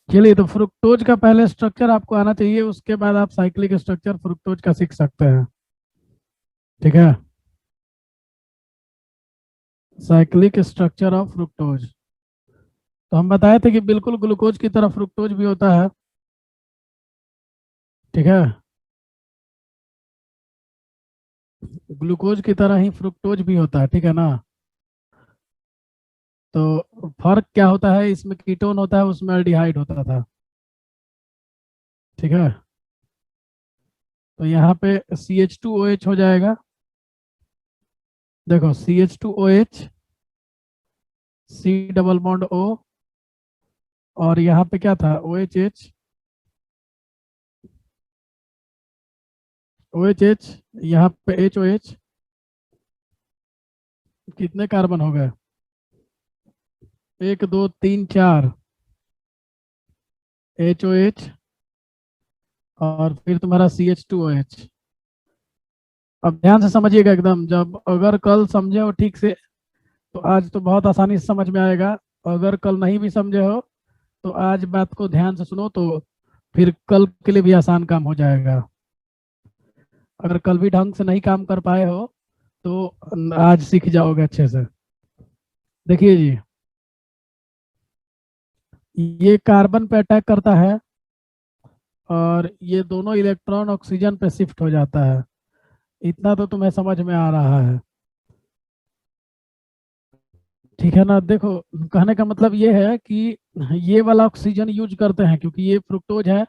चलिए, तो फ्रुक्टोज का पहले स्ट्रक्चर आपको आना चाहिए, उसके बाद आप साइक्लिक स्ट्रक्चर फ्रुक्टोज का सीख सकते हैं। ठीक है। Cyclic structure of fructose. तो हम बताए थे कि बिल्कुल ग्लूकोज की तरह फ्रुक्टोज भी होता है। ठीक है। ग्लूकोज की तरह ही फ्रुक्टोज भी होता है, ठीक है ना। तो फर्क क्या होता है, इसमें कीटोन होता है, उसमें अल्डिहाइड होता था। ठीक है। तो यहाँ पे CH2OH हो जाएगा। देखो, CH2OH, C double bond O, और यहाँ पे क्या था, OHH। OHH, यहाँ पे HOH। कितने कार्बन हो गए, 1 2 3 4, HOH, और फिर तुम्हारा CH2OH। अब ध्यान से समझिएगा एकदम, जब अगर कल समझे हो ठीक से तो आज तो बहुत आसानी से समझ में आएगा। अगर कल नहीं भी समझे हो तो आज बात को ध्यान से सुनो, तो फिर कल के लिए भी आसान काम हो जाएगा। अगर कल भी ढंग से नहीं काम कर पाए हो तो आज सीख जाओगे अच्छे से। देखिए जी, ये कार्बन पे अटैक करता है और ये दोनों इलेक्ट्रॉन ऑक्सीजन पे शिफ्ट हो जाता है। इतना तो तुम्हें समझ में आ रहा है, ठीक है ना। देखो, कहने का मतलब ये है कि ये वाला ऑक्सीजन यूज करते हैं क्योंकि ये फ्रुक्टोज है।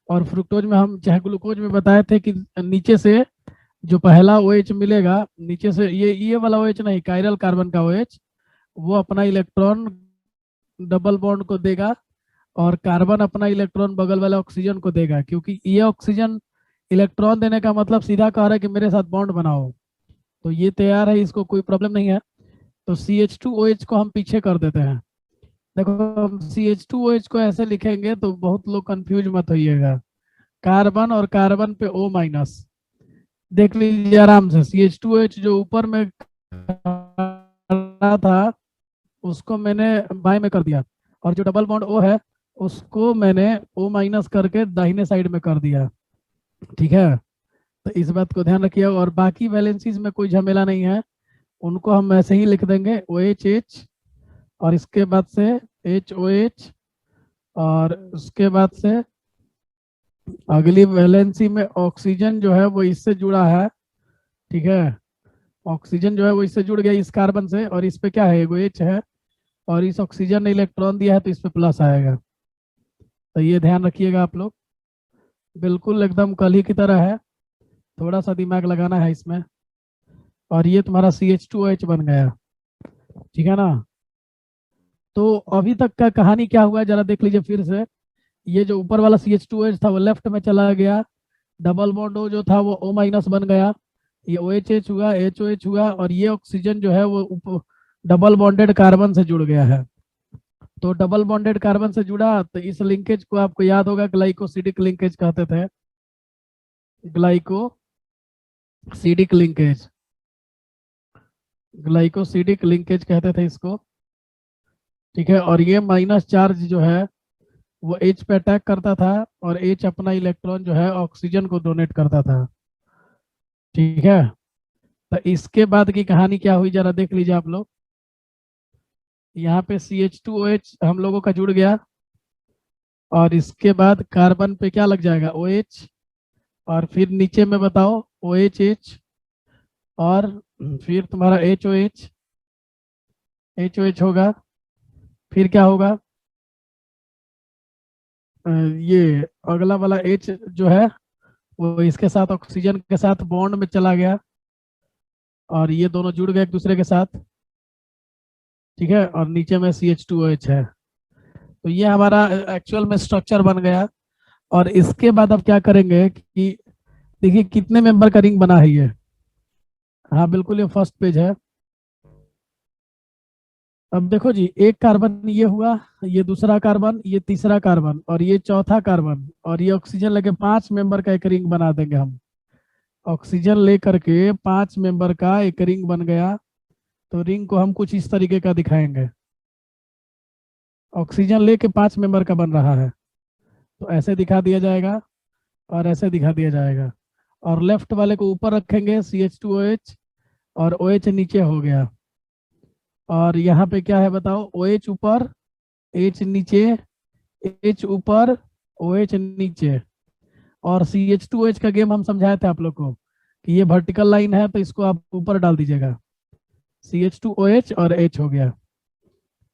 और फ्रुक्टोज में हम चाहे ग्लूकोज में बताए थे कि नीचे से जो पहला OH मिलेगा, नीचे से ये वाला OH नहीं, कायरल कार्बन का OH, वो अपना इलेक्ट्रॉन डबल बॉन्ड को देगा और कार्बन अपना इलेक्ट्रॉन बगल वाले ऑक्सीजन को देगा, क्योंकि ये ऑक्सीजन इलेक्ट्रॉन देने का मतलब सीधा कह रहा है कि मेरे साथ बॉन्ड बनाओ। तो ये तैयार है, इसको कोई प्रॉब्लम नहीं है। तो CH2OH को हम पीछे कर देते हैं। देखो, हम CH2OH को ऐसे लिखेंगे तो बहुत लोग कंफ्यूज मत होइएगा। कार्बन और कार्बन पे O-। देख लीजिए आराम से, CH2OH जो ऊपर में खड़ा था उसको मैंने बाएं में कर दिया, और जो डबल बॉन्ड O है उसको मैंने O- करके दाहिने साइड में कर दिया। ठीक है। तो इस बात को ध्यान रखिए, और बाकी वैलेंसीज में कोई झमेला नहीं है, उनको हम ऐसे ही लिख देंगे OHH, और इसके बाद से HOH, और उसके बाद से अगली वैलेंसी में ऑक्सीजन जो है वो इससे जुड़ा है। ठीक है। ऑक्सीजन जो है वो इससे जुड़ गया इस कार्बन से, और इस पे क्या है, एगो H है, और इस ऑक्सीजन ने इलेक्ट्रॉन दिया है तो इस पे प्लस आएगा। तो ये ध्यान रखिएगा आप लोग, बिल्कुल एकदम कल ही की तरह है, थोड़ा सा दिमाग लगाना है इसमें। और ये तुम्हारा CH2OH बन गया। ठीक है ना। तो अभी तक का कहानी क्या हुआ है जरा देख लीजिए फिर से। ये जो ऊपर वाला CH2OH था वो लेफ्ट में चला गया, डबल बॉन्ड O जो था वो O- बन गया, ये OHH हुआ, HOH हुआ, और ये ऑक्सीजन जो है वो डबल बॉन्डेड कार्बन से जुड़ गया है। तो डबल बॉन्डेड कार्बन से जुड़ा तो इस लिंकेज को आपको याद होगा ग्लाइकोसिडिक लिंकेज कहते थे। ग्लाइकोसिडिक लिंकेज, ग्लाइकोसिडिक लिंकेज कहते थे इसको। ठीक है। और ये माइनस चार्ज जो है वो H पे अटैक करता था, और H अपना इलेक्ट्रॉन जो है ऑक्सीजन को डोनेट करता था। ठीक है। तो इसके बाद की कहानी क्या हुई जरा देख लीजिए आप लोग। यहाँ पे CH2OH हम लोगों का जुड़ गया, और इसके बाद कार्बन पे क्या लग जाएगा, OH, और फिर नीचे में बताओ OHH, और फिर तुम्हारा HOH होगा। फिर क्या होगा, ये अगला वाला H जो है वो इसके साथ ऑक्सीजन के साथ बॉन्ड में चला गया, और ये दोनों जुड़ गए एक दूसरे के साथ। ठीक है। और नीचे में CH2OH है। तो ये हमारा एक्चुअल में स्ट्रक्चर बन गया। और इसके बाद अब क्या करेंगे कि देखिए कितने मेंबर का रिंग बना है ये। हाँ बिल्कुल, ये फर्स्ट पेज है। अब देखो जी, एक कार्बन ये हुआ, ये दूसरा कार्बन, ये तीसरा कार्बन, और ये चौथा कार्बन, और ये ऑक्सीजन लेके 5 मेंबर का एक रिंग बना देंगे हम। ऑक्सीजन लेकर के 5 मेंबर का एक रिंग बन गया। तो रिंग को हम कुछ इस तरीके का दिखाएंगे। ऑक्सीजन लेके 5 मेंबर का बन रहा है। तो ऐसे दिखा दिया जाएगा और ऐसे दिखा दिया जाएगा। और लेफ्ट वाले को ऊपर रखेंगे CH2OH, और OH नीचे हो गया। और यहाँ पे क्या है बताओ, OH ऊपर, H नीचे, H ऊपर, OH नीचे। और CH2OH का गेम हम समझाए थे आप लोग को कि ये वर्टिकल लाइन है तो इसको आप ऊपर डाल दीजिएगा, CH2OH और H हो गया।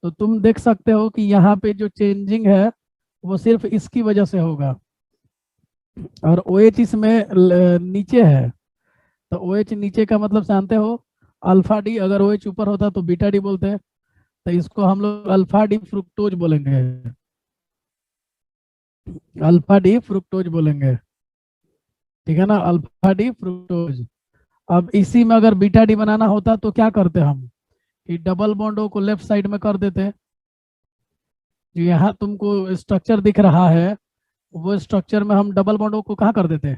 तो तुम देख सकते हो कि यहाँ पे जो चेंजिंग है वो सिर्फ इसकी वजह से होगा। और OH इसमें नीचे है, तो OH नीचे का मतलब जानते हो, अल्फा डी। अगर OH ऊपर होता तो बीटा डी बोलते हैं, तो इसको हम लोग अल्फा डी फ्रुक्टोज बोलेंगे, अल्फा डी फ्रुक्टोज बोलेंगे। ठीक है ना, अल्फा डी फ्रुक्टोज। अब इसी में अगर बीटा डी बनाना होता तो क्या करते हम, कि डबल बॉन्डों को लेफ्ट साइड में कर देते। जो यहाँ तुमको स्ट्रक्चर दिख रहा है, वो स्ट्रक्चर में हम डबल बॉन्डों को कहाँ कर देते,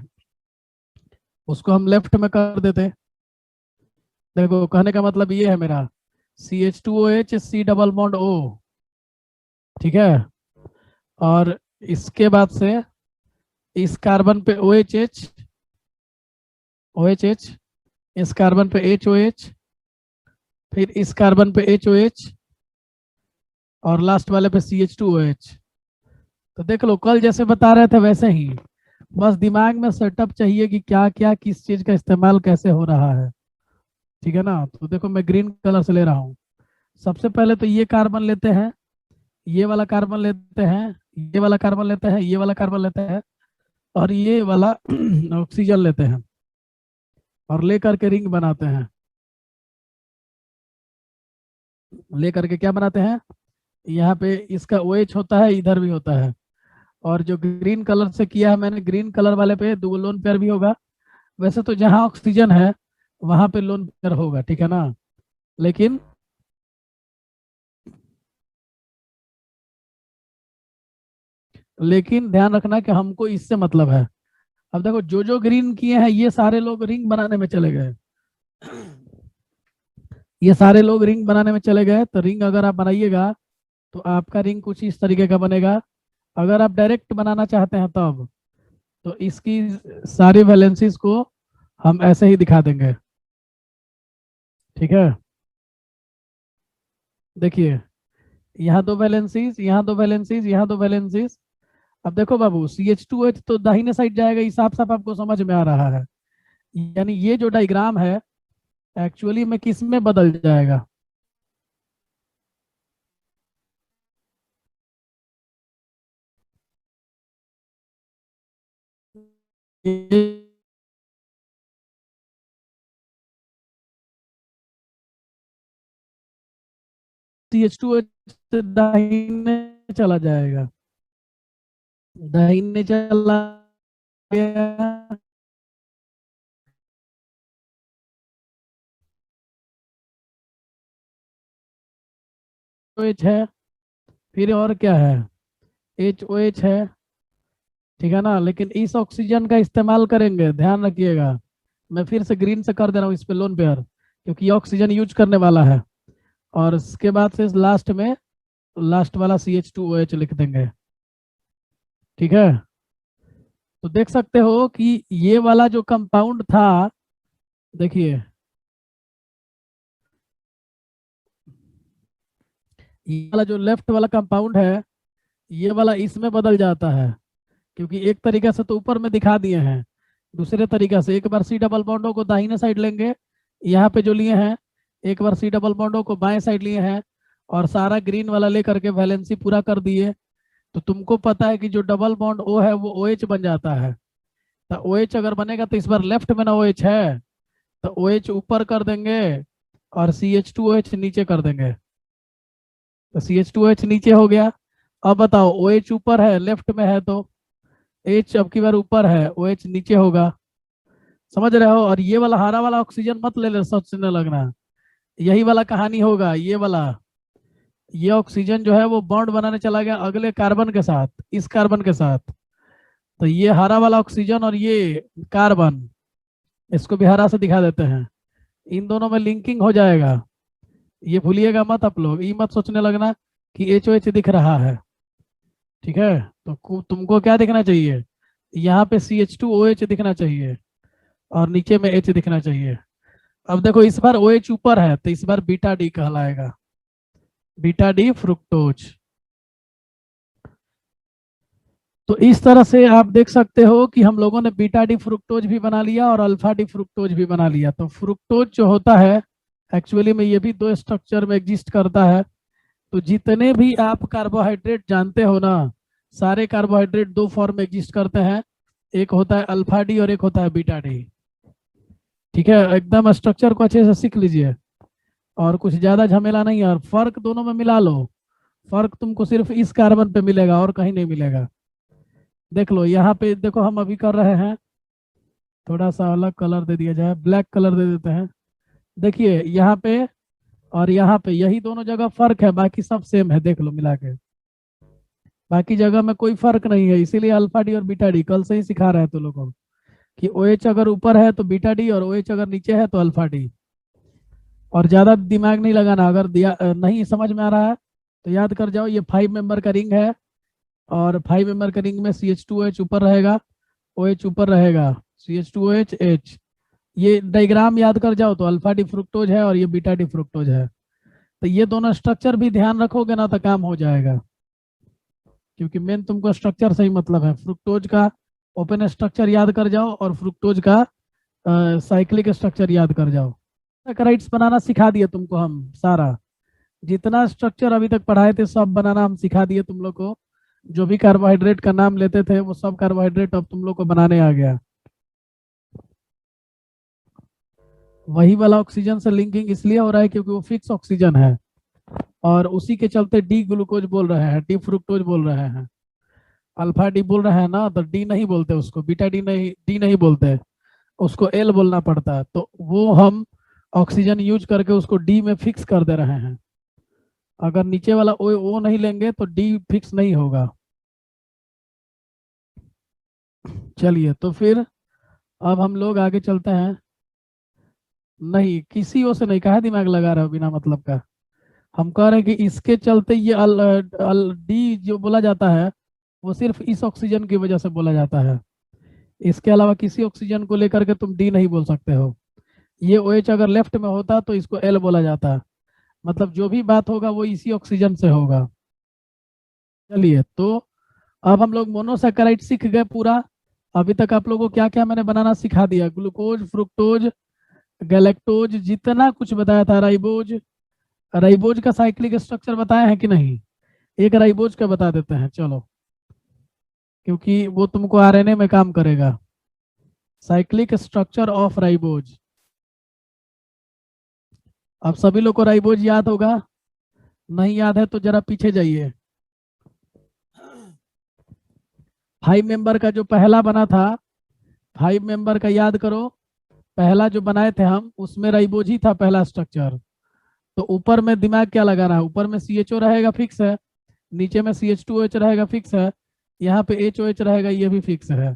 उसको हम लेफ्ट में कर देते। देखो कहने का मतलब ये है मेरा, CH2OH C double bond O, ठीक है। और इसके बाद से इस कार्बन पे OHH, OHH, इस कार्बन पे HOH, फिर इस कार्बन पे HOH, और लास्ट वाले पे CH2OH। तो देख लो, कल जैसे बता रहे थे वैसे ही, बस दिमाग में सेटअप चाहिए कि क्या क्या किस चीज का इस्तेमाल कैसे हो रहा है। ठीक है ना। तो देखो मैं ग्रीन कलर से ले रहा हूँ। सबसे पहले तो ये कार्बन लेते हैं, ये वाला कार्बन लेते हैं, ये वाला कार्बन लेते हैं, ये वाला कार्बन लेते हैं, और ये वाला ऑक्सीजन लेते हैं, और लेकर के रिंग बनाते हैं। लेकर के क्या बनाते हैं, यहाँ पे इसका OH होता है, इधर भी होता है। और जो ग्रीन कलर से किया है मैंने, ग्रीन कलर वाले पे दो लोन पेयर भी होगा। वैसे तो जहाँ ऑक्सीजन है वहां पे लोन पेयर होगा, ठीक है ना। लेकिन लेकिन ध्यान रखना कि हमको इससे मतलब है। अब देखो जो जो ग्रीन किए हैं ये सारे लोग रिंग बनाने में चले गए, ये सारे लोग रिंग बनाने में चले गए। तो रिंग अगर आप बनाइएगा तो आपका रिंग कुछ इस तरीके का बनेगा। अगर आप डायरेक्ट बनाना चाहते हैं तब तो इसकी सारी वैलेंसीज को हम ऐसे ही दिखा देंगे, ठीक है। देखिए, यहाँ दो वैलेंसीज, यहाँ दो वैलेंसीज, यहाँ दो वैलेंसीज। अब देखो बाबू, CH2H तो दाहिने साइड जाएगा, इस साफ साफ आपको समझ में आ रहा है। यानी ये जो डायग्राम है एक्चुअली में किस में बदल जाएगा, CH2H दाहिने चला जाएगा, दाहिने चला गया। OH है, फिर और क्या है, HOH है, ठीक है ना। लेकिन इस ऑक्सीजन का इस्तेमाल करेंगे, ध्यान रखिएगा। मैं फिर से ग्रीन से कर दे रहा हूँ इस पे लोन पेयर, क्योंकि ये ऑक्सीजन यूज करने वाला है। और इसके बाद से लास्ट में लास्ट वाला CH2OH लिख देंगे, ठीक है। तो देख सकते हो कि ये वाला जो कंपाउंड था, देखिए ये वाला जो लेफ्ट वाला कंपाउंड है, ये वाला इसमें बदल जाता है। क्योंकि एक तरीके से तो ऊपर में दिखा दिए हैं, दूसरे तरीका से एक बार C डबल बॉन्डों को दाहिने साइड लेंगे, यहाँ पे जो लिए हैं, एक बार C डबल बॉन्डों को बाएं साइड लिए हैं, और सारा ग्रीन वाला लेकर के वैलेंसी पूरा कर दिए। तो तुमको पता है कि जो डबल बॉन्ड O है वो OH बन जाता है। तो OH अगर बनेगा तो इस बार लेफ्ट में ना OH है, तो OH ऊपर कर देंगे और CH2OH नीचे कर देंगे। तो CH2OH नीचे हो गया। अब बताओ, OH ऊपर है, लेफ्ट में है, तो H अब की बार ऊपर है, OH नीचे होगा। समझ रहे हो। और ये वाला हरा वाला ऑक्सीजन मत ले ले सोचने लगना, यही वाला कहानी होगा। ये वाला, ये ऑक्सीजन जो है वो बॉन्ड बनाने चला गया अगले कार्बन के साथ, इस कार्बन के साथ। तो ये हरा वाला ऑक्सीजन और ये कार्बन, इसको भी हरा से दिखा देते हैं, इन दोनों में लिंकिंग हो जाएगा। ये भूलिएगा मत आप लोग, ये मत सोचने लगना कि HOH दिख रहा है। ठीक है, तो तुमको क्या दिखना चाहिए, यहाँ पे CH2OH दिखना चाहिए और नीचे में H दिखना चाहिए। अब देखो इस बार OH ऊपर है तो इस बार बीटा डी कहलाएगा, बीटा डी फ्रुक्टोज। तो इस तरह से आप देख सकते हो कि हम लोगों ने बीटा डी फ्रुक्टोज भी बना लिया और अल्फा डी फ्रुक्टोज भी बना लिया। तो फ्रुक्टोज जो होता है एक्चुअली में ये भी दो स्ट्रक्चर में एग्जिस्ट करता है। तो जितने भी आप कार्बोहाइड्रेट जानते हो ना, सारे कार्बोहाइड्रेट दो फॉर्म में एग्जिस्ट करते हैं, एक होता है अल्फा डी और एक होता है बीटा डी। ठीक है, एकदम स्ट्रक्चर को अच्छे से सीख लीजिए और कुछ ज्यादा झमेला नहीं है, और फर्क दोनों में मिला लो। फर्क तुमको सिर्फ इस कार्बन पे मिलेगा और कहीं नहीं मिलेगा। देख लो यहाँ पे, देखो हम अभी कर रहे हैं, थोड़ा सा अलग कलर दे दिया जाए, ब्लैक कलर दे देते हैं। देखिए यहाँ पे और यहाँ पे यही दोनों जगह फर्क है, बाकी सब सेम है, देख लो मिला के, बाकी जगह में कोई फर्क नहीं है। इसीलिए अल्फा डी और बीटा डी कल से ही सिखा रहे हैं तो लोगों को कि OH अगर ऊपर है तो बीटा डी और OH अगर नीचे है तो अल्फा डी। और ज्यादा दिमाग नहीं लगाना, अगर नहीं समझ में आ रहा है तो याद कर जाओ, ये 5 मेंबर का रिंग है और 5 मेंबर का रिंग में CH2OH ऊपर रहेगा, OH ऊपर रहेगा, CH2OH H। ये डायग्राम याद कर जाओ, तो अल्फा डी फ्रुक्टोज है और ये बीटा डी फ्रुक्टोज है। तो ये दोनों स्ट्रक्चर भी ध्यान रखोगे ना तो काम हो जाएगा, क्योंकि मेन तुमको स्ट्रक्चर से ही मतलब है। फ्रुक्टोज का ओपन स्ट्रक्चर याद कर जाओ और फ्रुक्टोज का साइक्लिक स्ट्रक्चर याद कर जाओ। सैकराइड्स बनाना सिखा दिए तुमको हम, सारा जितना स्ट्रक्चर अभी तक पढ़ाए थे सब बनाना हम सिखा दिए तुम लोग को। जो भी कार्बोहाइड्रेट का नाम लेते थे वो सब कार्बोहाइड्रेट अब तुम लोग को बनाने आ गया। वही वाला ऑक्सीजन से लिंकिंग इसलिए हो रहा है क्योंकि वो फिक्स ऑक्सीजन है, और उसी के चलते डी ग्लूकोज बोल रहे हैं, डी फ्रुक्टोज बोल रहे हैं। अल्फा डी बोल रहे हैं ना, तो डी नहीं बोलते उसको, बीटा डी नहीं बोलते, उसको एल बोलना पड़ता है। तो वो हम ऑक्सीजन यूज करके उसको डी में फिक्स कर दे रहे हैं। अगर नीचे वाला ओ नहीं लेंगे तो डी फिक्स नहीं होगा। चलिए तो फिर अब हम लोग आगे चलते हैं। नहीं, किसी ओ से नहीं कहा, दिमाग लगा रहे हो बिना मतलब का। हम कह रहे हैं कि इसके चलते ये डी जो बोला जाता है वो सिर्फ इस ऑक्सीजन की वजह से बोला जाता है। इसके अलावा किसी ऑक्सीजन को लेकर के तुम डी नहीं बोल सकते हो। ये OH अगर लेफ्ट में होता तो इसको एल बोला जाता। मतलब जो भी बात होगा वो इसी ऑक्सीजन से होगा। चलिए तो अब हम लोग मोनोसैकेराइड सीख गए पूरा। अभी तक आप लोगों को क्या क्या मैंने बनाना सिखा दिया, ग्लूकोज, फ्रुक्टोज, गैलेक्टोज, जितना कुछ बताया था, राइबोज। राइबोज का साइक्लिक स्ट्रक्चर बताया है कि नहीं? एक राइबोज का बता देते हैं चलो, क्योंकि वो तुमको RNA में काम करेगा। Cyclic structure of ribose. अब सभी लोग को राइबोज याद होगा, नहीं याद है तो जरा पीछे जाइए। 5 मेंबर का जो पहला बना था, 5 मेंबर का याद करो, पहला जो बनाए थे हम उसमें राइबोज ही था पहला स्ट्रक्चर। तो ऊपर में दिमाग क्या लगाना है, ऊपर में CHO रहेगा फिक्स है, नीचे में CH2OH रहेगा फिक्स है, यहाँ पे HOH रहेगा, ये भी फिक्स है।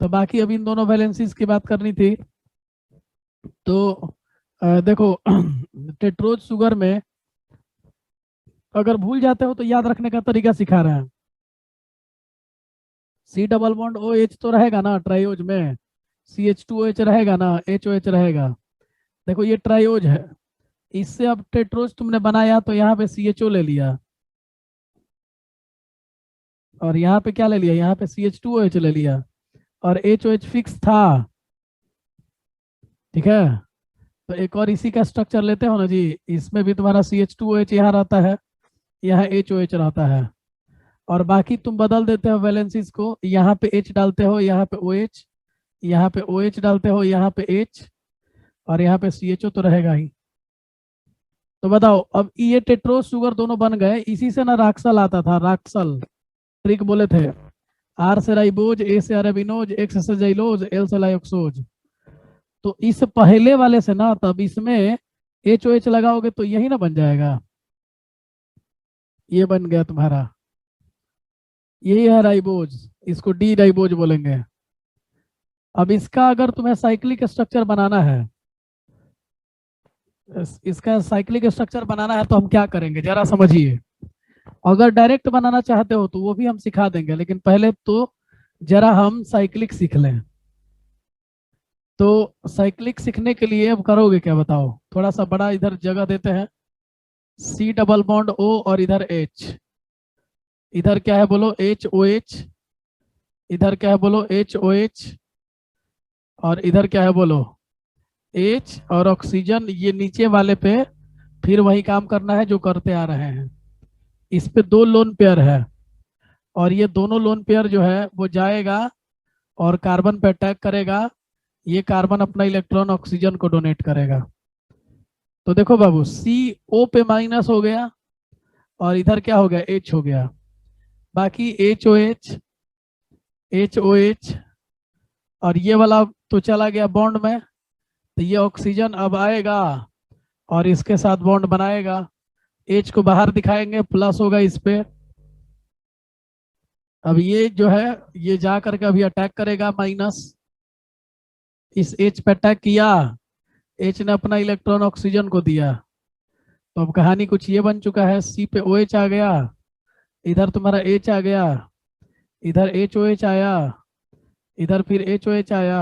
तो बाकी अभी इन दोनों वैलेंसीज की बात करनी थी। तो देखो टेट्रोज शुगर में अगर भूल जाते हो तो याद रखने का तरीका सिखा रहे हैं। C डबल बॉन्ड OH तो रहेगा ना ट्राइओज में, CH2OH रहेगा ना, HOH रहेगा। देखो ये ट्राइओज है, इससे अब टेट्रोज तुमने बनाया तो यहाँ पे CHO ले लिया और यहाँ पे क्या ले लिया, यहाँ पे CH2OH ले लिया और HOH फिक्स था। ठीक है, तो एक और इसी का स्ट्रक्चर लेते हो ना जी, इसमें भी तुम्हारा CH2OH यहाँ रहता है, यहाँ HOH रहता है, और बाकी तुम बदल देते हो वैलेंसीज को, यहाँ पे H डालते हो, यहाँ पे OH, यहाँ पे OH डालते हो, यहाँ पे H, और यहाँ पे CHO तो रहेगा ही। तो बताओ अब ये टेट्रोज शुगर दोनों बन गए, इसी से ना राक्सल आता था, राक्सल ट्रिक बोले थे। R से राइबोज, A से अरेबिनोज, X से जाइलोज, L से लाइक्सोज। तो इस पहले वाले से ना तब इसमें HOH लगाओगे तो यही ना बन जाएगा, ये बन गया तुम्हारा, यही है राइबोज, इसको डी राइबोज बोलेंगे। अब इसका अगर तुम्हें साइक्लिक स्ट्रक्चर बनाना है, इसका साइक्लिक स्ट्रक्चर बनाना है तो हम क्या करेंगे जरा समझिए। अगर डायरेक्ट बनाना चाहते हो तो वो भी हम सिखा देंगे, लेकिन पहले तो जरा हम साइक्लिक सीख लें। तो साइक्लिक सीखने के लिए अब करोगे क्या बताओ? थोड़ा सा बड़ा इधर जगह देते हैं, सी डबल बॉन्ड ओ और इधर एच। इधर क्या है बोलो? H O H. इधर क्या है बोलो? H O H. और इधर क्या है बोलो? एच और ऑक्सीजन। ये नीचे वाले पे फिर वही काम करना है जो करते आ रहे हैं। इस पे दो लोन पेयर है, और ये दोनों लोन पेयर जो है वो जाएगा और कार्बन पे अटैक करेगा। ये कार्बन अपना इलेक्ट्रॉन ऑक्सीजन को डोनेट करेगा। तो देखो बाबू, सी ओ पे माइनस हो गया, और इधर क्या हो गया? एच हो गया। बाकी H O H, H O H, और ये वाला तो चला गया बॉन्ड में। तो ये ऑक्सीजन अब आएगा और इसके साथ बॉन्ड बनाएगा। एच को बाहर दिखाएंगे, प्लस होगा इस पे। अब ये जो है ये जा करके अभी अटैक करेगा माइनस। इस एच पे अटैक किया, एच ने अपना इलेक्ट्रॉन ऑक्सीजन को दिया। तो अब कहानी कुछ ये बन चुका है, सी पे ओ एच आ गया, इधर तुम्हारा एच आ गया, इधर एच ओ एच आया, इधर फिर एच ओ एच आया,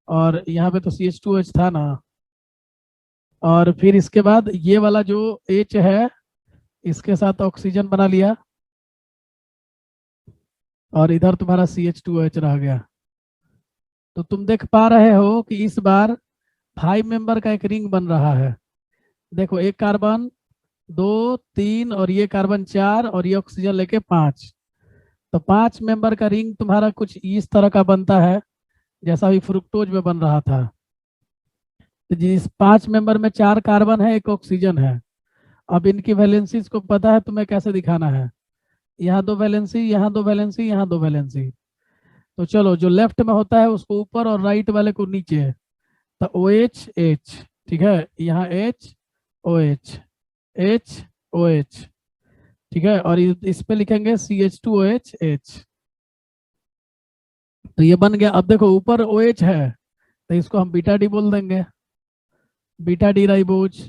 और यहाँ पे तो सी एच टू एच था ना। और फिर इसके बाद ये वाला जो एच है इसके साथ ऑक्सीजन बना लिया, और इधर तुम्हारा सी एच टू एच रह गया। तो तुम देख पा रहे हो कि इस बार 5 मेंबर का एक रिंग बन रहा है। देखो, एक कार्बन, दो, तीन, और ये कार्बन चार, और ये ऑक्सीजन लेके पांच। तो 5 मेंबर का रिंग तुम्हारा कुछ इस तरह का बनता है जैसा भी फ्रुक्टोज में बन रहा था। तो जिस 5 मेंबर में 4 कार्बन है, एक ऑक्सीजन है। अब इनकी वैलेंसीज को पता है तुम्हें कैसे दिखाना है? यहाँ दो वैलेंसी, यहाँ दो वैलेंसी, यहाँ दो वैलेंसी। तो चलो, जो लेफ्ट में होता है उसको ऊपर और राइट वाले को नीचे। तो ओ एच एच, ठीक है, यहाँ H O H, H O H, ठीक है, और इस पे लिखेंगे C H two O H H. तो ये बन गया। अब देखो, ऊपर ओ एच है तो इसको हम बीटा डी बोल देंगे, बीटा डी राइबोज।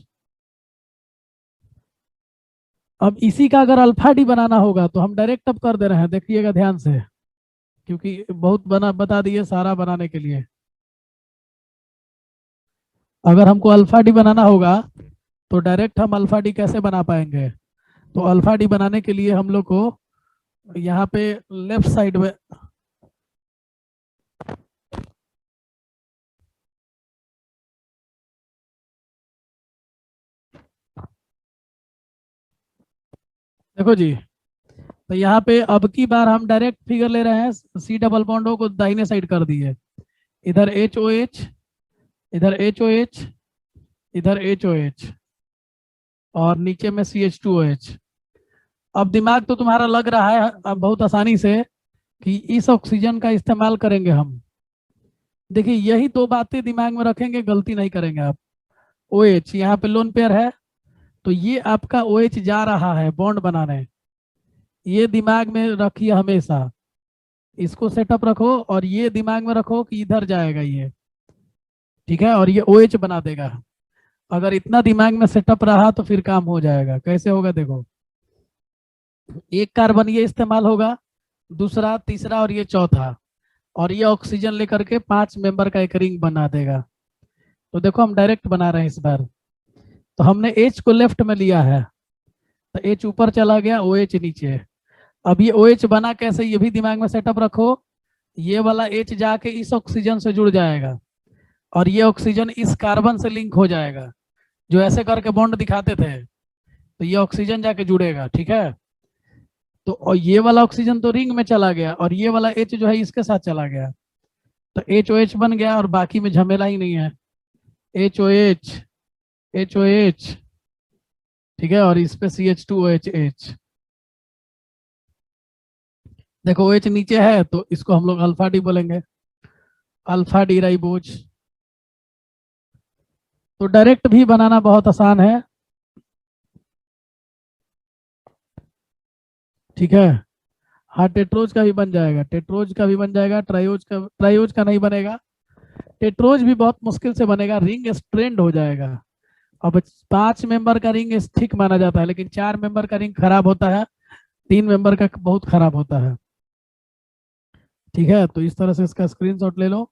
अब इसी का अगर अल्फा डी बनाना होगा तो हम डायरेक्ट अब कर दे रहे हैं, देखिएगा ध्यान से, क्योंकि बहुत बना बता दिए सारा बनाने के लिए। अगर हमको अल्फा डी बनाना होगा तो डायरेक्ट हम अल्फा डी कैसे बना पाएंगे? तो अल्फा डी बनाने के लिए हम लोग को यहाँ पे लेफ्ट साइड में, देखो जी, तो यहाँ पे अब की बार हम डायरेक्ट फिगर ले रहे हैं, सी डबल बॉन्डो को दाहिने साइड कर दिए। इधर एच ओ एच, इधर एच ओ एच, इधर एच ओ एच, और नीचे में C H two O H. अब दिमाग तो तुम्हारा लग रहा है अब बहुत आसानी से कि इस ऑक्सीजन का इस्तेमाल करेंगे हम। देखिए, यही दो बातें दिमाग में रखेंगे, गलती नहीं करेंगे आप। ओ एच यहाँ पे लोन पेयर है, तो ये आपका ओ एच जा रहा है बॉन्ड बनाने। ये दिमाग में रखिए हमेशा, इसको सेटअप रखो, और ये दिमाग में रखो कि इधर जाएगा ये, ठीक है, और ये ओ एच बना देगा। अगर इतना दिमाग में सेटअप रहा तो फिर काम हो जाएगा। कैसे होगा देखो, एक कार्बन ये इस्तेमाल होगा, दूसरा, तीसरा, और ये चौथा, और ये ऑक्सीजन लेकर के 5 मेंबर का एक रिंग बना देगा। तो देखो, हम डायरेक्ट बना रहे हैं इस बार। तो हमने एच को लेफ्ट में लिया है, तो एच ऊपर चला गया, ओ एच नीचे। अब ये ओ एच बना कैसे, ये भी दिमाग में सेटअप रखो। ये वाला एच जाके इस ऑक्सीजन से जुड़ जाएगा, और ये ऑक्सीजन इस कार्बन से लिंक हो जाएगा, जो ऐसे करके बॉन्ड दिखाते थे। तो ये ऑक्सीजन जाके जुड़ेगा, ठीक है। तो और ये वाला ऑक्सीजन तो रिंग में चला गया, और ये वाला एच जो है इसके साथ चला गया। तो एच ओ एच बन गया, और बाकी में झमेला ही नहीं है। H O H, H O H, ठीक है, और इस पे C H two O H H. देखो, ओ एच नीचे है तो इसको हम लोग अल्फा डी बोलेंगे, अल्फा डी राइबोज। तो डायरेक्ट भी बनाना बहुत आसान है, ठीक है। हाँ, टेट्रोज का भी बन जाएगा, टेट्रोज का भी बन जाएगा, ट्राइयोज का नहीं बनेगा। टेट्रोज भी बहुत मुश्किल से बनेगा, रिंग स्ट्रेंड हो जाएगा। अब 5 मेंबर का रिंग ठीक माना जाता है, लेकिन 4 मेंबर का रिंग खराब होता है, 3 मेंबर का बहुत खराब होता है। ठीक है, तो इस तरह से इसका स्क्रीनशॉट ले लो।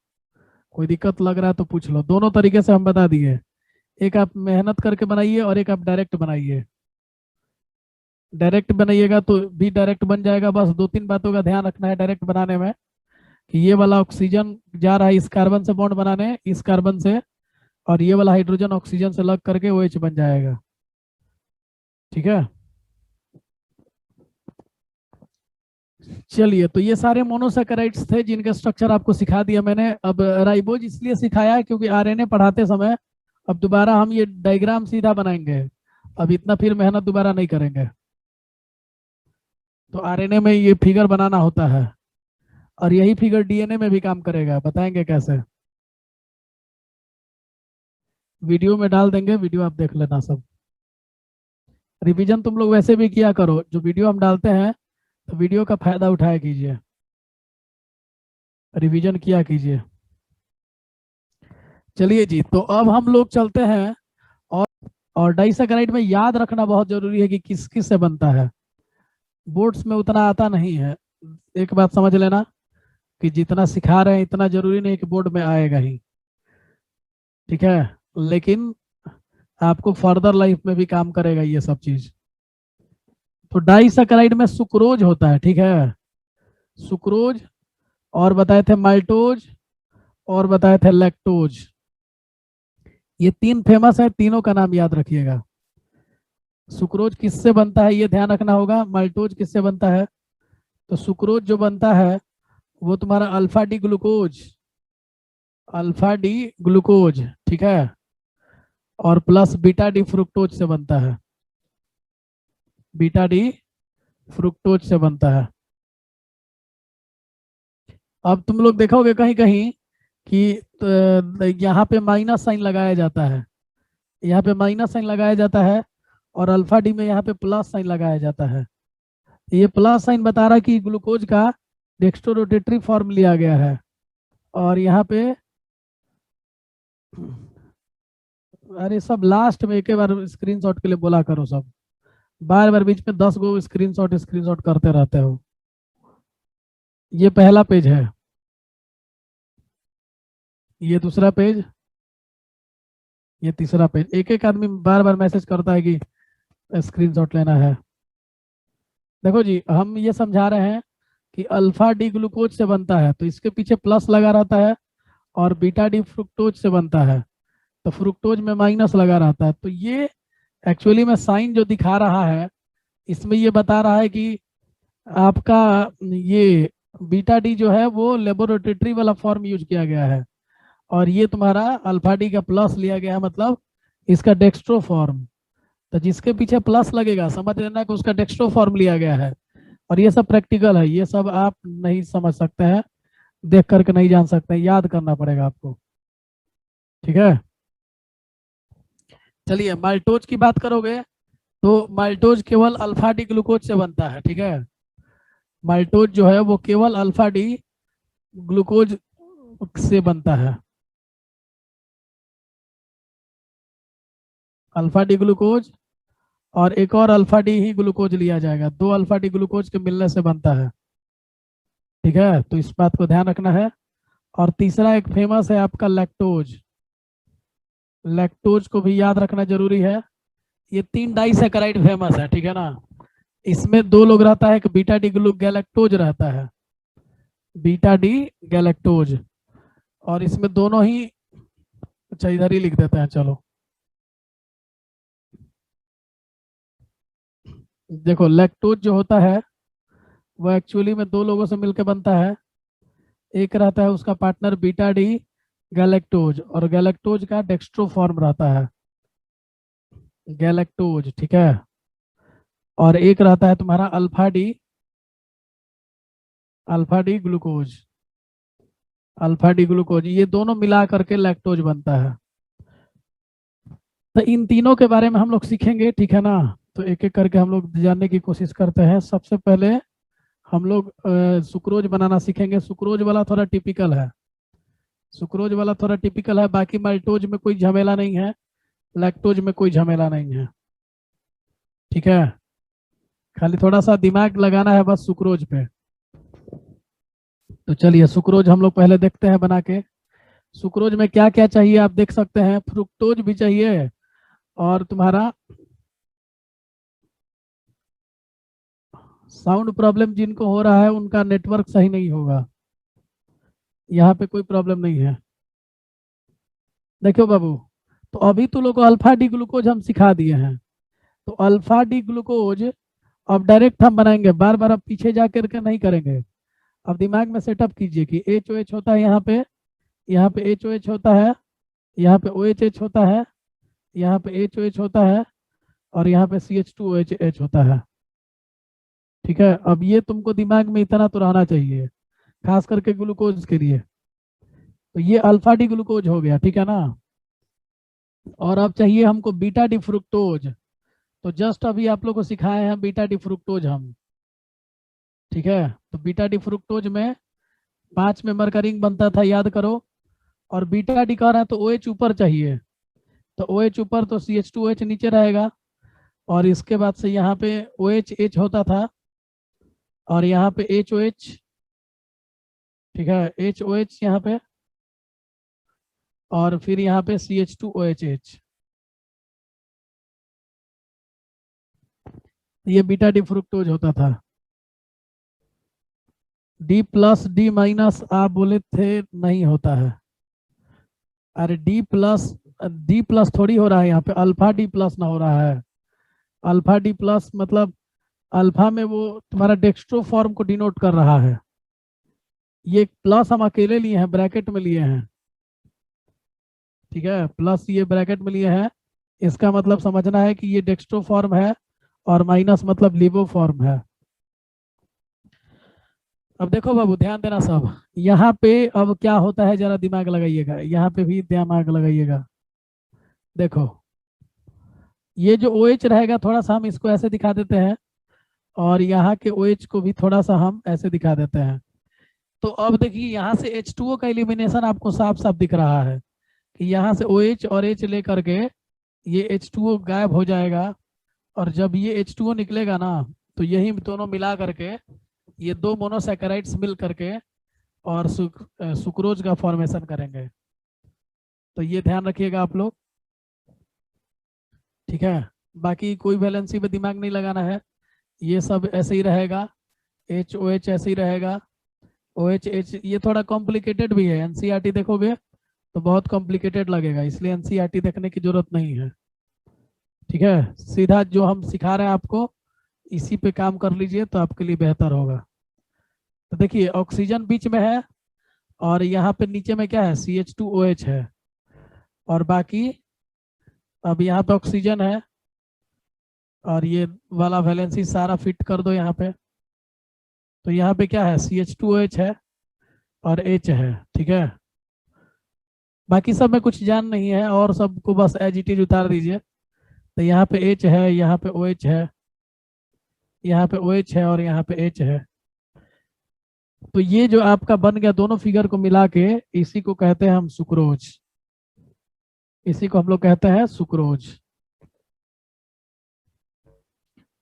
कोई दिक्कत लग रहा है तो पूछ लो। दोनों तरीके से हम बता दिए, एक आप मेहनत करके बनाइए और एक आप डायरेक्ट बनाइए। डायरेक्ट बनाइएगा तो भी डायरेक्ट बन जाएगा, बस 2-3 बातों का ध्यान रखना है डायरेक्ट बनाने में, कि ये वाला ऑक्सीजन जा रहा है इस कार्बन से बॉन्ड बनाने, इस कार्बन से, और ये वाला हाइड्रोजन ऑक्सीजन से लग करके OH बन जाएगा। ठीक है, चलिए, तो ये सारे मोनोसैकेराइड्स थे जिनके स्ट्रक्चर आपको सिखा दिया मैंने। अब राइबोज इसलिए सिखाया है क्योंकि आरएनए पढ़ाते समय अब दोबारा हम ये डायग्राम सीधा बनाएंगे, अब इतना फिर मेहनत दोबारा नहीं करेंगे। तो आरएनए में ये फिगर बनाना होता है, और यही फिगर डीएनए में भी काम करेगा, बताएंगे कैसे। वीडियो में डाल देंगे, वीडियो आप देख लेना सब। रिवीजन तुम लोग वैसे भी किया करो, जो वीडियो हम डालते हैं तो वीडियो का फायदा उठाया कीजिए, रिवीजन किया कीजिए। चलिए जी, तो अब हम लोग चलते हैं। और डाइसैकेराइड में याद रखना बहुत जरूरी है कि किस किस से बनता है, बोर्ड्स में उतना आता नहीं है। एक बात समझ लेना कि जितना सिखा रहे हैं इतना जरूरी नहीं कि बोर्ड में आएगा ही। ठीक है, लेकिन आपको फर्दर लाइफ में भी काम करेगा ये सब चीज। तो डाइसैकेराइड में सुक्रोज होता है, ठीक है, सुक्रोज, और बताए थे माल्टोज, और बताए थे लैक्टोज। ये 3 फेमस है, तीनों का नाम याद रखिएगा। सुक्रोज किससे बनता है ये ध्यान रखना होगा, माल्टोज किससे बनता है। तो सुक्रोज जो बनता है वो तुम्हारा alpha D glucose, alpha D glucose, ठीक है, और प्लस बीटा डी फ्रुक्टोज से बनता है, बीटा डी फ्रुक्टोज से बनता है। अब तुम लोग देखोगे कहीं कहीं कि यहाँ पे माइनस साइन लगाया जाता है, यहाँ पे माइनस साइन लगाया जाता है, और अल्फा डी में यहाँ पे प्लस साइन लगाया जाता है। ये प्लस साइन बता रहा है कि ग्लूकोज का डेक्स्ट्रो रोटेटरी फॉर्म लिया गया है। और यहाँ पे, अरे सब लास्ट में एक बार स्क्रीनशॉट के लिए बोला करो, सब बार बार बीच में 10 गो स्क्रीनशॉट स्क्रीनशॉट करते रहते हो। ये पहला पेज है, ये दूसरा पेज, ये तीसरा पेज। एक एक आदमी बार बार मैसेज करता है कि स्क्रीनशॉट लेना है। देखो जी, हम ये समझा रहे हैं कि अल्फा डी ग्लूकोज से बनता है तो इसके पीछे प्लस लगा रहता है, और बीटा डी फ्रुक्टोज से बनता है तो फ्रुक्टोज में माइनस लगा रहता है। तो ये एक्चुअली में साइन जो दिखा रहा है इसमें ये बता रहा है कि आपका ये बीटा डी जो है वो लेबोरेटरी वाला फॉर्म यूज किया गया है, और ये तुम्हारा अल्फा डी का प्लस लिया गया है, मतलब इसका डेक्स्ट्रो फॉर्म। तो जिसके पीछे प्लस लगेगा समझ लेना कि उसका डेक्स्ट्रो फॉर्म लिया गया है। और ये सब प्रैक्टिकल है, ये सब आप नहीं समझ सकते हैं, देख करके नहीं जान सकते, याद करना पड़ेगा आपको। ठीक है, चलिए, माल्टोज की बात करोगे तो माल्टोज केवल अल्फा डी ग्लूकोज से बनता है। ठीक है, माल्टोज जो है वो केवल अल्फा डी ग्लूकोज से बनता है, अल्फा डी ग्लूकोज, और एक और अल्फा डी ही ग्लूकोज लिया जाएगा, 2 अल्फा डी ग्लूकोज के मिलने से बनता है। ठीक है, तो इस बात को ध्यान रखना है। और तीसरा एक फेमस है आपका लैक्टोज, लैक्टोज को भी याद रखना जरूरी है। ये 3 डाइसैकेराइड फेमस है, ठीक है ना। इसमें 2 लोग रहता है, एक बीटा डी गैलेक्टोज रहता है, बीटा डी गैलेक्टोज, और इसमें दोनों ही, अच्छा इधर ही लिख देते हैं, चलो। देखो, लैक्टोज जो होता है वो एक्चुअली में 2 लोगों से मिलकर बनता है। एक रहता है उसका पार्टनर बीटा डी गैलेक्टोज, और गैलेक्टोज का डेक्स्ट्रो फॉर्म रहता है, गैलेक्टोज, ठीक है। और एक रहता है तुम्हारा alpha D, alpha D glucose, alpha D glucose, ये दोनों मिला करके लैक्टोज बनता है। तो इन तीनों के बारे में हम लोग सीखेंगे, ठीक है ना। तो एक एक करके हम लोग जानने की कोशिश करते हैं। सबसे पहले हम लोग सुक्रोज बनाना सीखेंगे। सुक्रोज वाला थोड़ा टिपिकल है, सुक्रोज वाला थोड़ा टिपिकल है, बाकी माल्टोज में कोई झमेला नहीं है। लैक्टोज में कोई झमेला नहीं है। ठीक है, खाली थोड़ा सा दिमाग लगाना है बस सुक्रोज पे। तो चलिए सुक्रोज हम लोग पहले देखते हैं बना के। सुक्रोज में क्या क्या चाहिए आप देख सकते हैं, फ्रुक्टोज भी चाहिए, और तुम्हारा साउंड प्रॉब्लम जिनको हो रहा है उनका नेटवर्क सही नहीं होगा, यहाँ पे कोई प्रॉब्लम नहीं है। देखो बाबू, तो अभी तो लोग को अल्फा डी ग्लूकोज हम सिखा दिए हैं, तो अल्फा डी ग्लूकोज अब डायरेक्ट हम बनाएंगे, बार बार अब पीछे जा करके नहीं करेंगे। अब दिमाग में सेटअप कीजिए कि एच ओ एच होता है यहाँ पे एच ओ एच होता है, यहाँ पे ओ एच एच होता है, यहाँ पे एच ओ एच होता है, और यहाँ पे C H two O H H होता है। ठीक है, अब ये तुमको दिमाग में इतना तो रहना चाहिए, खास करके ग्लूकोज के लिए। तो ये अल्फा डी ग्लूकोज हो गया, ठीक है ना। और अब चाहिए हमको बीटा डी फ्रुक्टोज, तो जस्ट अभी आप लोग को सिखाए हैं बीटा डी फ्रुक्टोज हम। ठीक है, तो बीटा डी फ्रुक्टोज में 5 मेंबर का रिंग बनता था, याद करो। और बीटा डी कह रहा है तो ओ एच ऊपर चाहिए, तो ओ एच ऊपर तो C H two O H नीचे रहेगा। और इसके बाद से यहाँ पे ओ एच एच होता था, और यहाँ पे एच ओ एच, ठीक है, एच ओ एच यहाँ पे, और फिर यहाँ पे C H two O H H. ये बीटा डी फ्रुक्टोज होता था। डी प्लस डी माइनस आप बोले थे नहीं होता है, अरे डी प्लस थोड़ी हो रहा है यहाँ पे, अल्फा डी प्लस ना हो रहा है। अल्फा डी प्लस मतलब अल्फा में वो तुम्हारा डेक्स्ट्रो फॉर्म को डिनोट कर रहा है। ये प्लस हम अकेले लिए हैं, ब्रैकेट में लिए हैं। ठीक है, प्लस ये ब्रैकेट में लिए हैं, इसका मतलब समझना है कि ये डेक्स्ट्रो फॉर्म है, और माइनस मतलब लिवो फॉर्म है। अब देखो बाबू ध्यान देना सब, यहाँ पे अब क्या होता है जरा दिमाग लगाइएगा, यहाँ पे भी दिमाग लगाइएगा। देखो ये जो ओ OH रहेगा, थोड़ा सा हम इसको ऐसे दिखा देते हैं, और यहाँ के ओ OH को भी थोड़ा सा हम ऐसे दिखा देते हैं। तो अब देखिए यहाँ से H2O का एलिमिनेशन आपको साफ साफ दिख रहा है कि यहाँ से OH और H लेकर के ये H2O गायब हो जाएगा, और जब ये H2O निकलेगा ना, तो यही दोनों मिला करके ये दो मोनोसैकेराइड्स मिल करके और सुक्रोज का फॉर्मेशन करेंगे। तो ये ध्यान रखिएगा आप लोग। ठीक है, बाकी कोई वैलेंसी पे दिमाग नहीं लगाना है, ये सब ऐसे ही रहेगा। एच ओ एच ऐसे ही रहेगा, ओ एच एच ये थोड़ा कॉम्प्लिकेटेड भी है, एनसीईआरटी देखोगे तो बहुत कॉम्प्लिकेटेड लगेगा, इसलिए एनसीईआरटी देखने की जरूरत नहीं है। ठीक है, सीधा जो हम सिखा रहे हैं आपको इसी पे काम कर लीजिए तो आपके लिए बेहतर होगा। तो देखिए ऑक्सीजन बीच में है, और यहाँ पे नीचे में क्या है, CH2OH है, और बाकी अब यहाँ पे ऑक्सीजन है, और ये वाला वैलेंसी सारा फिट कर दो यहाँ पे। तो यहाँ पे क्या है, CH2OH है और H है। ठीक है, बाकी सब में कुछ जान नहीं है, और सबको बस एज इट इज उतार दीजिए। तो यहाँ पे H है, यहाँ पे OH है, यहाँ पे OH है, और यहाँ पे H है। तो ये जो आपका बन गया दोनों फिगर को मिला के, इसी को कहते हैं हम सुक्रोज, इसी को हम लोग कहते हैं सुक्रोज।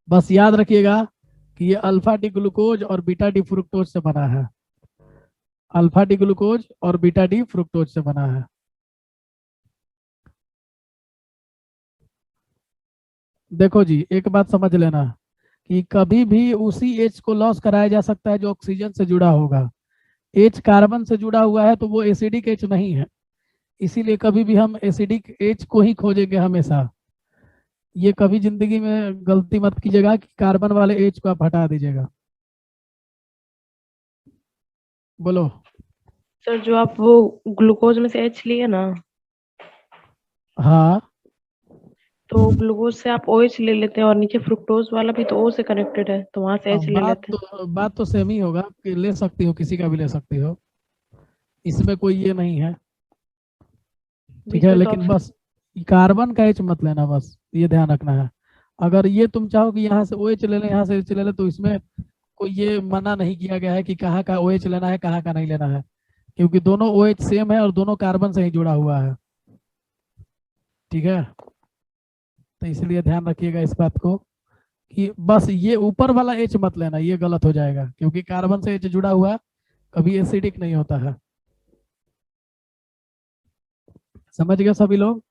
बस याद रखिएगा कि ये अल्फा डी ग्लूकोज और बीटा डी फ्रुक्टोज से बना है, अल्फा डी ग्लूकोज और बीटा डी फ्रुक्टोज से बना है। देखो जी एक बात समझ लेना कि कभी भी उसी एच को लॉस कराया जा सकता है जो ऑक्सीजन से जुड़ा होगा। एच कार्बन से जुड़ा हुआ है तो वो एसिडिक एच नहीं है, इसीलिए कभी भी हम एसिडिक एच को ही खोजेंगे हमेशा। ये कभी जिंदगी में गलती मत कीजिएगा कि कार्बन वाले एच को आप हटा दीजिएगा। बोलो। सर जो आप वो ग्लूकोज में से एच लिए ना, हाँ तो ग्लूकोज से आप ओएच ले लेते हैं और नीचे फ्रुक्टोज वाला भी तो ओ से कनेक्टेड है, तो वहां से एच ले लेते हैं। बात तो सेम ही होगा कि ले सकती हो, किसी का भी ले सकती हो, इसमें कोई ये नहीं है। ठीक बीच है, में तो लेकिन ऑप्शन। बस कार्बन का एच मत लेना, बस ये ध्यान रखना है। अगर ये तुम चाहो कि यहाँ से ओ एच ले लें, यहाँ से एच ले लें, तो इसमें कोई ये मना नहीं किया गया है कि कहाँ का ओ एच लेना है, कहाँ का नहीं लेना है, क्योंकि दोनों ओ एच सेम है और दोनों कार्बन से ही जुड़ा हुआ है। ठीक है, तो इसलिए ध्यान रखिएगा इस बात को कि बस ये ऊपर वाला एच मत लेना, ये गलत हो जाएगा, क्योंकि कार्बन से एच जुड़ा हुआ कभी एसिडिक नहीं होता है। समझ गए सभी लोग?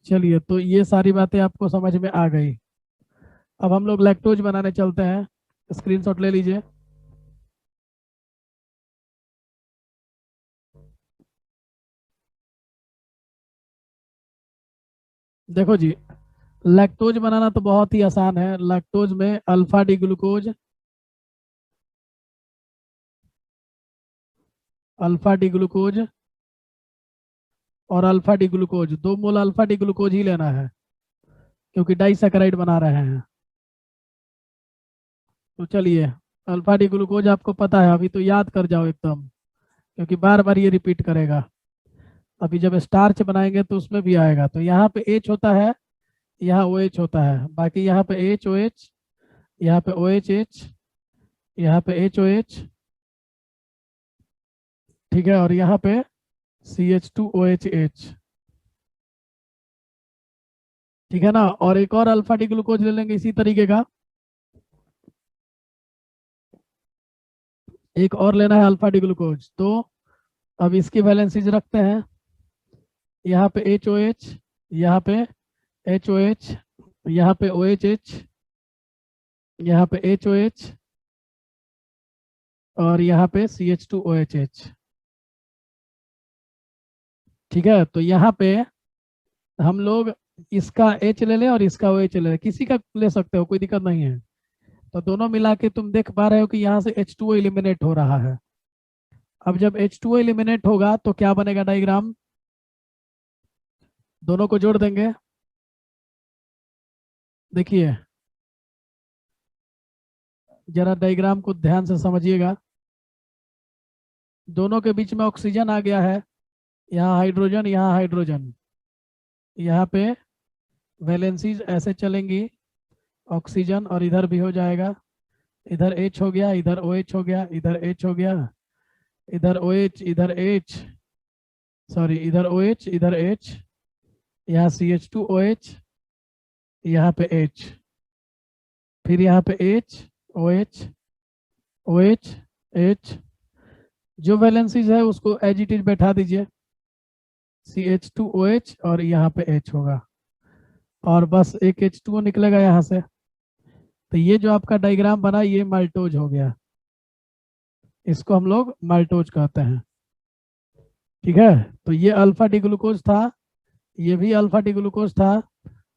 चलिए, तो ये सारी बातें आपको समझ में आ गई। अब हम लोग लैक्टोज बनाने चलते हैं। स्क्रीनशॉट ले लीजिए। देखो जी, लैक्टोज बनाना तो बहुत ही आसान है। लैक्टोज में alpha D glucose, alpha D glucose और अल्फा डी ग्लूकोज, 2 मोल अल्फा डी ग्लूकोज ही लेना है, क्योंकि डाइसैकेराइड बना रहे हैं। तो चलिए, अल्फा डी ग्लूकोज आपको पता है, अभी तो याद कर जाओ एकदम, क्योंकि बार बार ये रिपीट करेगा। अभी जब स्टार्च बनाएंगे तो उसमें भी आएगा। तो यहाँ पे एच होता है, यहाँ ओ एच होता है, बाकी यहाँ पे एच ओ एच, यहाँ पे ओ एच एच, यहाँ पे एच ओ एच, ठीक है, और यहाँ पे C H two O H H, ठीक है ना। और एक और अल्फा डी ग्लूकोज ले लेंगे इसी तरीके का, एक और लेना है अल्फा डी ग्लूकोज। तो अब इसकी वैलेंसीज रखते हैं, यहाँ पे एच ओ एच, यहाँ पे एच ओ एच, यहाँ पे ओ एच एच, यहाँ पे एच ओ एच, और यहाँ पे C H two O H H, ठीक है। तो यहाँ पे हम लोग इसका एच ले लें और इसका ओ एच ले लें, किसी का ले सकते हो, कोई दिक्कत नहीं है। तो दोनों मिला के तुम देख पा रहे हो कि यहाँ से एच टू ओ एलिमिनेट हो रहा है। अब जब एच टू ओ एलिमिनेट होगा तो क्या बनेगा डायग्राम, दोनों को जोड़ देंगे। देखिए, जरा डायग्राम को ध्यान से समझिएगा। दोनों के बीच में ऑक्सीजन आ गया है, यहाँ हाइड्रोजन, यहाँ हाइड्रोजन, यहाँ पे वैलेंसीज ऐसे चलेंगी, ऑक्सीजन, और इधर भी हो जाएगा, इधर एच हो गया, इधर ओ एच हो गया, इधर एच हो गया, इधर ओ एच, इधर एच, सॉरी इधर ओ एच, इधर एच, यहाँ C H two O H, यहाँ पे एच, फिर यहाँ पे H O H, O H H, जो वैलेंसीज है उसको एज इट इज बैठा दीजिए, C H two O H, और यहाँ पे एच होगा, और बस एक एच टू ओ निकलेगा यहाँ से। तो ये जो आपका डायग्राम बना, ये माल्टोज हो गया, इसको हम लोग माल्टोज कहते हैं, ठीक है। तो ये अल्फा डी ग्लूकोज था, ये भी अल्फा डी ग्लूकोज था,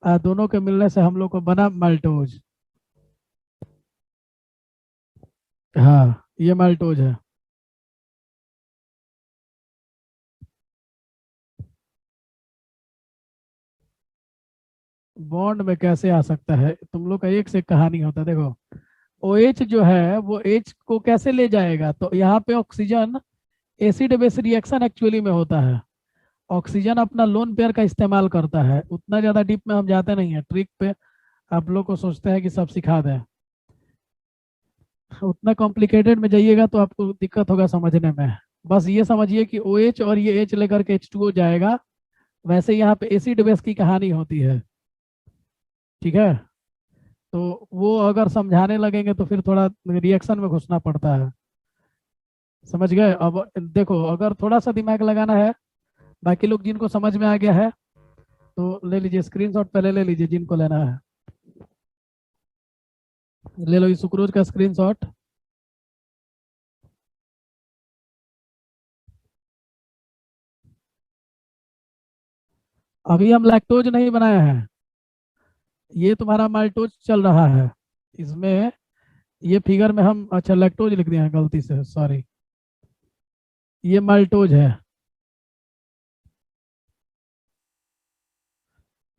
दोनों के मिलने से हम लोग को बना माल्टोज। हाँ, ये माल्टोज है। बॉन्ड में कैसे आ सकता है, तुम लोग का एक से कहानी होता है। देखो, ओ एच जो है वो एच को कैसे ले जाएगा, तो यहाँ पे oxygen, acid base reaction actually में होता है, ऑक्सीजन अपना लोन पेयर का इस्तेमाल करता है। उतना ज़्यादा डीप में हम जाते नहीं है, ट्रिक पे आप लोग को सोचते हैं कि सब सिखा दें, उतना कॉम्प्लिकेटेड में जाइएगा तो आपको दिक्कत होगा समझने में। बस ये समझिए कि ओ एच और ये एच लेकर के एच टू ओ जाएगा, वैसे यहाँ पे एसिड बेस की कहानी होती है, ठीक है। तो वो अगर समझाने लगेंगे तो फिर थोड़ा रिएक्शन में घुसना पड़ता है, समझ गए। अब देखो, अगर थोड़ा सा दिमाग लगाना है, बाकी लोग जिनको समझ में आ गया है तो ले लीजिए, स्क्रीनशॉट पहले ले लीजिए जिनको लेना है, ले लो इस सुक्रोज का स्क्रीनशॉट। अभी हम लैक्टोज नहीं बनाए हैं, ये तुम्हारा माल्टोज चल रहा है इसमें। ये फिगर में हम, अच्छा लैक्टोज लिख दिए हैं गलती से, सॉरी, ये माल्टोज है,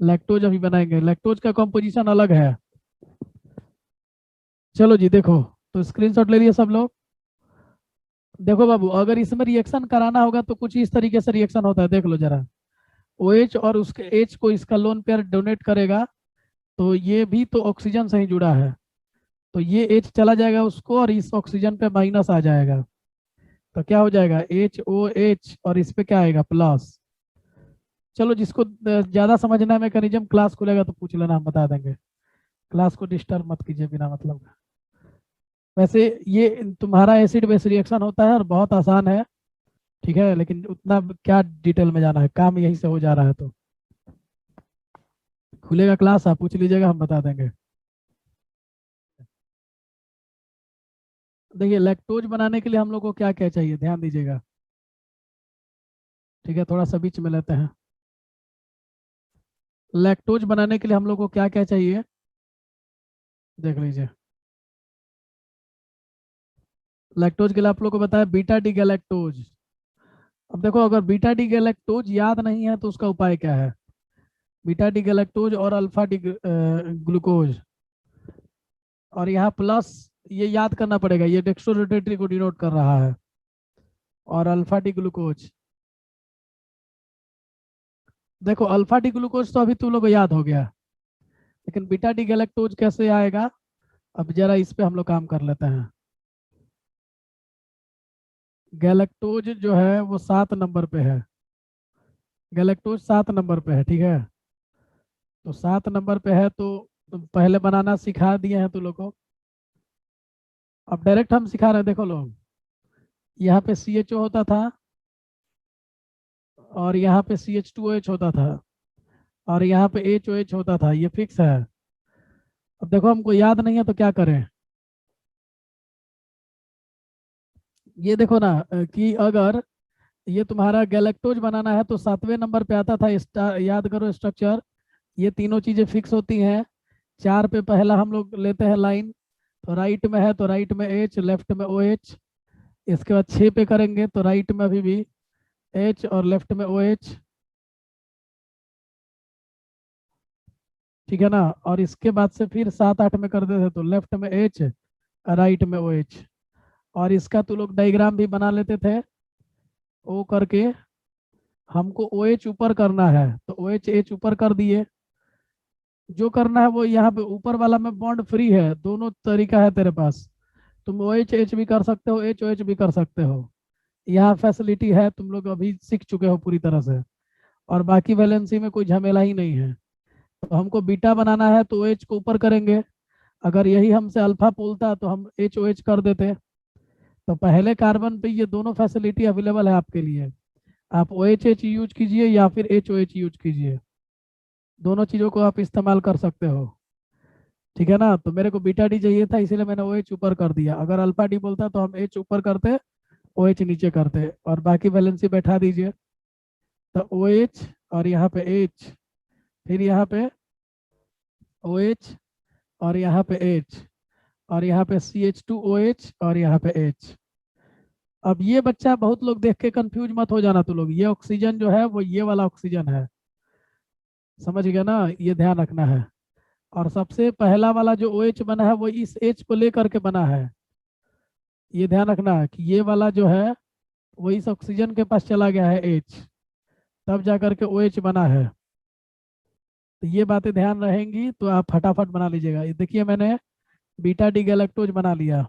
लैक्टोज अभी बनाएंगे, लैक्टोज का कॉम्पोजिशन अलग है। चलो जी, देखो, तो स्क्रीनशॉट ले लिए सब लोग। देखो बाबू, अगर इसमें रिएक्शन कराना होगा तो कुछ इस तरीके से रिएक्शन होता है, देख लो जरा। ओ एच और उसके एच को इसका लोन पेयर डोनेट करेगा, तो ये भी तो ऑक्सीजन से ही जुड़ा है, तो ये एच चला जाएगा उसको, और इस ऑक्सीजन पे माइनस आ जाएगा, तो क्या हो जाएगा HOH और इस पे क्या आएगा प्लस। चलो जिसको ज्यादा समझना है मैकेनिज्म, क्लास खुलेगा तो पूछ लेना, हम बता देंगे। क्लास को डिस्टर्ब मत कीजिए बिना मतलब का। वैसे ये तुम्हारा एसिड बेस रिएक्शन होता है और बहुत आसान है, ठीक है, लेकिन उतना क्या डिटेल में जाना है, काम यहीं से हो जा रहा है। तो खुलेगा क्लास, आप पूछ लीजिएगा, हम बता देंगे। देखिए लैक्टोज बनाने के लिए हम लोग को क्या क्या चाहिए, ध्यान दीजिएगा, ठीक है, थोड़ा सा बीच में लेते हैं। लैक्टोज बनाने के लिए हम लोग को क्या क्या चाहिए, देख लीजिए। लैक्टोज के लिए आप लोग को बताया बीटा डी गैलेक्टोज। अब देखो अगर बीटा डी गैलेक्टोज याद नहीं है तो उसका उपाय क्या है, बीटा डी गैलेक्टोज और अल्फा डी ग्लूकोज, और यहाँ प्लस, ये याद करना पड़ेगा, ये डेक्स्ट्रोरोटेटरी को डिनोट कर रहा है, और अल्फा डी ग्लूकोज। देखो अल्फा डी ग्लूकोज तो अभी तुम लोग को याद हो गया, लेकिन बीटा डी गैलेक्टोज कैसे आएगा, अब जरा इस पे हम लोग काम कर लेते हैं। गैलेक्टोज जो है वो 7 नंबर पे है, गैलेक्टोज 7 नंबर पे है, ठीक है। तो 7 नंबर पे है तो तुम पहले बनाना सिखा दिए हैं तुम लोग को, अब डायरेक्ट हम सिखा रहे हैं। देखो लोग, यहाँ पे CHO होता था, और यहाँ पे CH2OH होता था, और यहाँ पे HOH होता था, ये फिक्स है। अब देखो हमको याद नहीं है तो क्या करें, ये देखो ना कि अगर ये तुम्हारा गैलेक्टोज बनाना है तो 7वें नंबर पे आता था, याद करो स्ट्रक्चर, ये तीनों चीजें फिक्स होती हैं। 4 पे पहला हम लोग लेते हैं लाइन, तो राइट में है तो राइट में H, लेफ्ट में OH। इसके बाद 6 पे करेंगे तो राइट में अभी भी H और लेफ्ट में OH, ठीक है ना। और इसके बाद से फिर 7 8 में कर देते तो लेफ्ट में H, राइट में OH। और इसका तो लोग डायग्राम भी बना लेते थे, O करके हमको OH ऊपर करना है तो OH H ऊपर कर दिए। जो करना है वो यहाँ पे ऊपर वाला में बॉन्ड फ्री है, दोनों तरीका है तेरे पास, तुम OH भी कर सकते हो, HOH भी कर सकते हो, यहाँ फैसिलिटी है, तुम लोग अभी सीख चुके हो पूरी तरह से। और बाकी वैलेंसी में कोई झमेला ही नहीं है। तो हमको बीटा बनाना है तो OH को ऊपर करेंगे, अगर यही हमसे अल्फा बोलता तो हम HOH कर देते। तो पहले कार्बन पे ये दोनों फैसिलिटी अवेलेबल है आपके लिए, आप OH यूज कीजिए या फिर HOH यूज कीजिए, दोनों चीज़ों को आप इस्तेमाल कर सकते हो, ठीक है ना। तो मेरे को बीटा डी चाहिए था इसीलिए मैंने OH ऊपर कर दिया, अगर अल्फा डी बोलता तो हम H ऊपर करते, OH नीचे करते, और बाकी वैलेंसी बैठा दीजिए। तो OH और यहाँ पे H, फिर यहाँ पे OH और यहाँ पे H, और यहाँ पे CH2OH और यहाँ पे H। अब ये बच्चा बहुत लोग देख के कंफ्यूज मत हो जाना, तो लोग ये ऑक्सीजन जो है वो ये वाला ऑक्सीजन है, समझ गया ना, ये ध्यान रखना है। और सबसे पहला वाला जो OH बना है वो इस H को लेकर के बना है, ये ध्यान रखना कि ये वाला जो है वो इस ऑक्सीजन के पास चला गया है H, तब जा करके OH बना है। तो ये बातें ध्यान रहेंगी तो आप फटाफट बना लीजिएगा। ये देखिए मैंने बीटा डी गैलेक्टोज बना लिया,